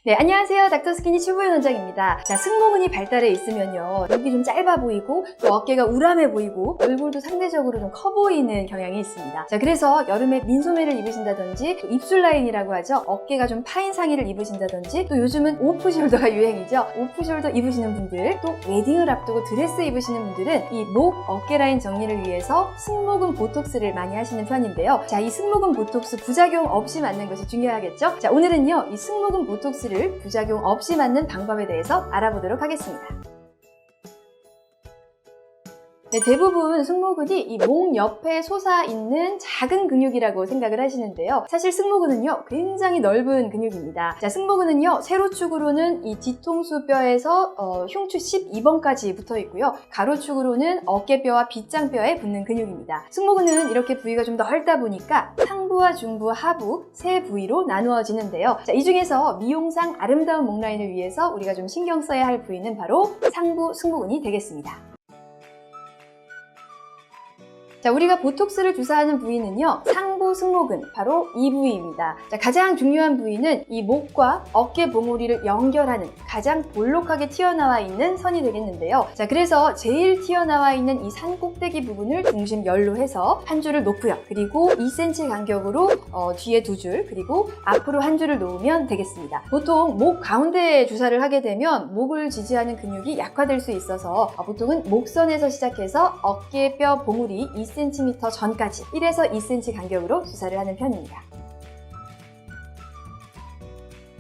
네, 안녕하세요. 닥터스키니 최부연 원장입니다. 자, 승모근이 발달해 있으면요, 목이 좀 짧아 보이고 또 어깨가 우람해 보이고 얼굴도 상대적으로 좀 커 보이는 경향이 있습니다. 자, 그래서 여름에 민소매를 입으신다든지 또 입술 라인이라고 하죠. 어깨가 좀 파인 상의를 입으신다든지 또 요즘은 오프숄더가 유행이죠. 오프숄더 입으시는 분들, 또 웨딩을 앞두고 드레스 입으시는 분들은 이 목, 어깨 라인 정리를 위해서 승모근 보톡스를 많이 하시는 편인데요. 자, 이 승모근 보톡스 부작용 없이 맞는 것이 중요하겠죠? 자, 오늘은요, 이 승모근 보톡스를 부작용 없이 맞는 방법에 대해서 알아보도록 하겠습니다. 네, 대부분 승모근이 이 목 옆에 솟아있는 작은 근육이라고 생각을 하시는데요. 사실 승모근은요, 굉장히 넓은 근육입니다. 자, 승모근은요, 세로축으로는 이 뒤통수뼈에서 흉추 12번까지 붙어 있고요. 가로축으로는 어깨뼈와 빗장뼈에 붙는 근육입니다. 승모근은 이렇게 부위가 좀 넓다 보니까 상부와 중부, 하부 세 부위로 나누어지는데요. 자, 이 중에서 미용상 아름다운 목 라인을 위해서 우리가 좀 신경 써야 할 부위는 바로 상부 승모근이 되겠습니다. 자, 우리가 보톡스를 주사하는 부위는요, 상부 승모근, 바로 이 부위입니다. 자, 가장 중요한 부위는 이 목과 어깨 봉우리를 연결하는 가장 볼록하게 튀어나와 있는 선이 되겠는데요. 자, 그래서 제일 튀어나와 있는 이 산 꼭대기 부분을 중심 열로 해서 한 줄을 놓고요. 그리고 2cm 간격으로 뒤에 두 줄, 그리고 앞으로 한 줄을 놓으면 되겠습니다. 보통 목 가운데에 주사를 하게 되면 목을 지지하는 근육이 약화될 수 있어서 보통은 목선에서 시작해서 어깨뼈 봉우리 2cm 전까지 1에서 2cm 간격으로 주사를 하는 편입니다.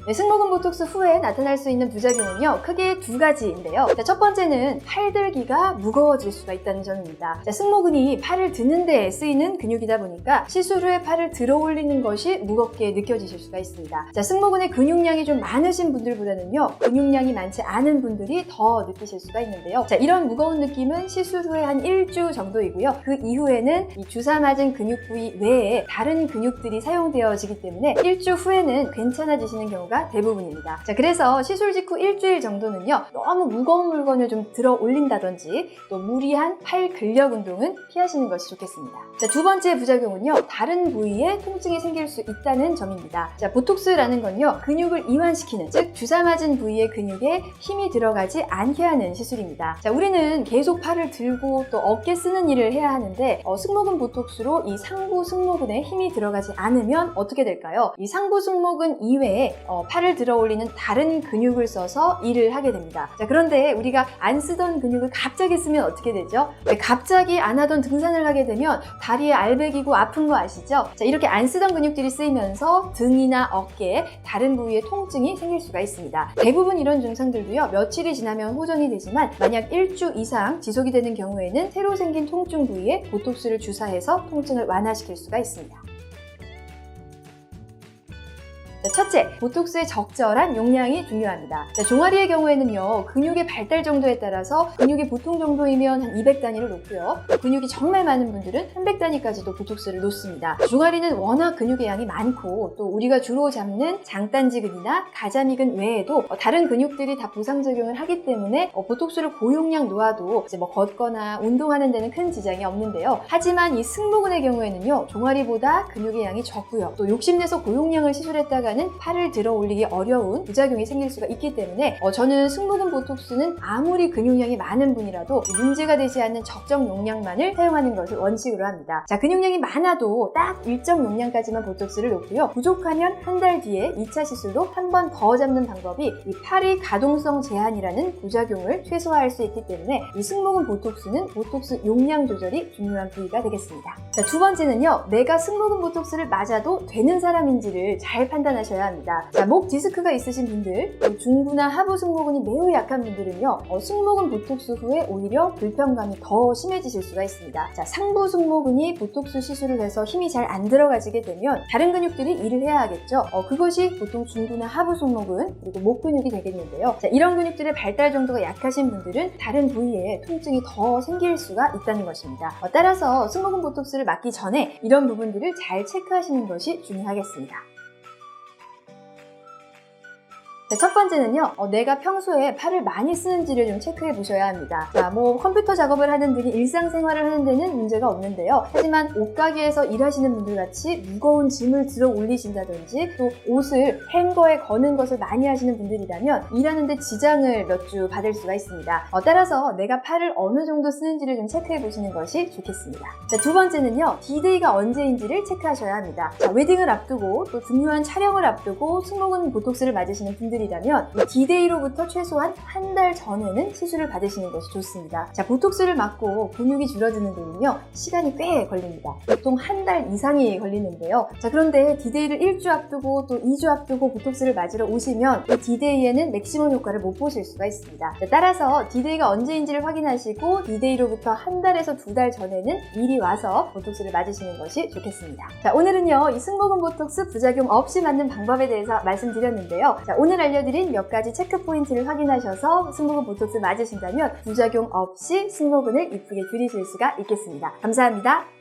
네, 승모근 보톡스 후에 나타날 수 있는 부작용은요, 크게 두 가지인데요. 자, 첫 번째는 팔들기가 무거워질 수가 있다는 점입니다. 자, 승모근이 팔을 드는 데 쓰이는 근육이다 보니까 시술 후에 팔을 들어 올리는 것이 무겁게 느껴지실 수가 있습니다. 자, 승모근의 근육량이 좀 많으신 분들보다는요, 근육량이 많지 않은 분들이 더 느끼실 수가 있는데요. 자, 이런 무거운 느낌은 시술 후에 한 1주 정도이고요. 그 이후에는 이 주사 맞은 근육 부위 외에 다른 근육들이 사용되어지기 때문에 1주 후에는 괜찮아지시는 경우가 대부분입니다. 자, 그래서 시술 직후 일주일 정도는요, 너무 무거운 물건을 좀 들어 올린다든지 또 무리한 팔 근력 운동은 피하시는 것이 좋겠습니다. 자, 두 번째 부작용은요, 다른 부위에 통증이 생길 수 있다는 점입니다. 자, 보톡스라는 건요, 근육을 이완시키는, 즉 주사 맞은 부위의 근육에 힘이 들어가지 않게 하는 시술입니다. 자, 우리는 계속 팔을 들고 또 어깨 쓰는 일을 해야 하는데 승모근 보톡스로 이 상부 승모근에 힘이 들어가지 않으면 어떻게 될까요? 이 상부 승모근 이외에 팔을 들어 올리는 다른 근육을 써서 일을 하게 됩니다. 자, 그런데 우리가 안 쓰던 근육을 갑자기 쓰면 어떻게 되죠? 네, 갑자기 안 하던 등산을 하게 되면 다리에 알배기고 아픈 거 아시죠? 자, 이렇게 안 쓰던 근육들이 쓰이면서 등이나 어깨에 다른 부위에 통증이 생길 수가 있습니다. 대부분 이런 증상들도요, 며칠이 지나면 호전이 되지만 만약 1주 이상 지속이 되는 경우에는 새로 생긴 통증 부위에 보톡스를 주사해서 통증을 완화시킬 수가 있습니다. 첫째, 보톡스의 적절한 용량이 중요합니다. 자, 종아리의 경우에는요, 근육의 발달 정도에 따라서 근육이 보통 정도이면 한 200단위를 놓고요, 근육이 정말 많은 분들은 300단위까지도 보톡스를 놓습니다. 종아리는 워낙 근육의 양이 많고 또 우리가 주로 잡는 장단지근이나 가자미근 외에도 다른 근육들이 다 보상작용을 하기 때문에 보톡스를 고용량 놓아도 이제 걷거나 운동하는 데는 큰 지장이 없는데요. 하지만 이 승모근의 경우에는요, 종아리보다 근육의 양이 적고요, 또 욕심내서 고용량을 시술했다가는 팔을 들어 올리기 어려운 부작용이 생길 수가 있기 때문에 저는 승모근 보톡스는 아무리 근육량이 많은 분이라도 문제가 되지 않는 적정 용량만을 사용하는 것을 원칙으로 합니다. 자, 근육량이 많아도 딱 일정 용량까지만 보톡스를 놓고요, 부족하면 한 달 뒤에 2차 시술로 한 번 더 잡는 방법이 이 팔의 가동성 제한이라는 부작용을 최소화할 수 있기 때문에 이 승모근 보톡스는 보톡스 용량 조절이 중요한 부위가 되겠습니다. 자, 두 번째는요, 내가 승모근 보톡스를 맞아도 되는 사람인지를 잘 판단하셔야 합니다. 자, 목 디스크가 있으신 분들, 또 중부나 하부 승모근이 매우 약한 분들은요, 승모근 보톡스 후에 오히려 불편감이 더 심해지실 수가 있습니다. 자, 상부 승모근이 보톡스 시술을 해서 힘이 잘 안 들어가지게 되면 다른 근육들이 일을 해야 하겠죠. 그것이 보통 중부나 하부 승모근 그리고 목 근육이 되겠는데요. 자, 이런 근육들의 발달 정도가 약하신 분들은 다른 부위에 통증이 더 생길 수가 있다는 것입니다. 따라서 승모근 보톡스를 맞기 전에 이런 부분들을 잘 체크하시는 것이 중요하겠습니다. 자, 첫 번째는요, 내가 평소에 팔을 많이 쓰는지를 좀 체크해 보셔야 합니다. 자, 컴퓨터 작업을 하는 등의 일상생활을 하는 데는 문제가 없는데요. 하지만 옷가게에서 일하시는 분들 같이 무거운 짐을 들어 올리신다든지 또 옷을 행거에 거는 것을 많이 하시는 분들이라면 일하는데 지장을 몇 주 받을 수가 있습니다. 따라서 내가 팔을 어느 정도 쓰는지를 좀 체크해 보시는 것이 좋겠습니다. 자, 두 번째는요, D-Day가 언제인지를 체크하셔야 합니다. 자, 웨딩을 앞두고 또 중요한 촬영을 앞두고 승모근 보톡스를 맞으시는 분들이라면 이 D-Day로부터 최소한 한 달 전에는 시술을 받으시는 것이 좋습니다. 자, 보톡스를 맞고 근육이 줄어드는 데는요, 시간이 꽤 걸립니다. 보통 한 달 이상이 걸리는데요. 자, 그런데 D-Day를 1주 앞두고 또 2주 앞두고 보톡스를 맞으러 오시면 이 D-Day에는 맥시멈 효과를 못 보실 수가 있습니다. 자, 따라서 D-Day가 언제인지를 확인하시고 D-Day로부터 한 달에서 두 달 전에는 미리 와서 보톡스를 맞으시는 것이 좋겠습니다. 자, 오늘은요, 이 승모근 보톡스 부작용 없이 맞는 방법에 대해서 말씀드렸는데요. 자, 오늘 알려드린 몇 가지 체크 포인트를 확인하셔서 승모근 보톡스 맞으신다면 부작용 없이 승모근을 이쁘게 줄이실 수가 있겠습니다. 감사합니다.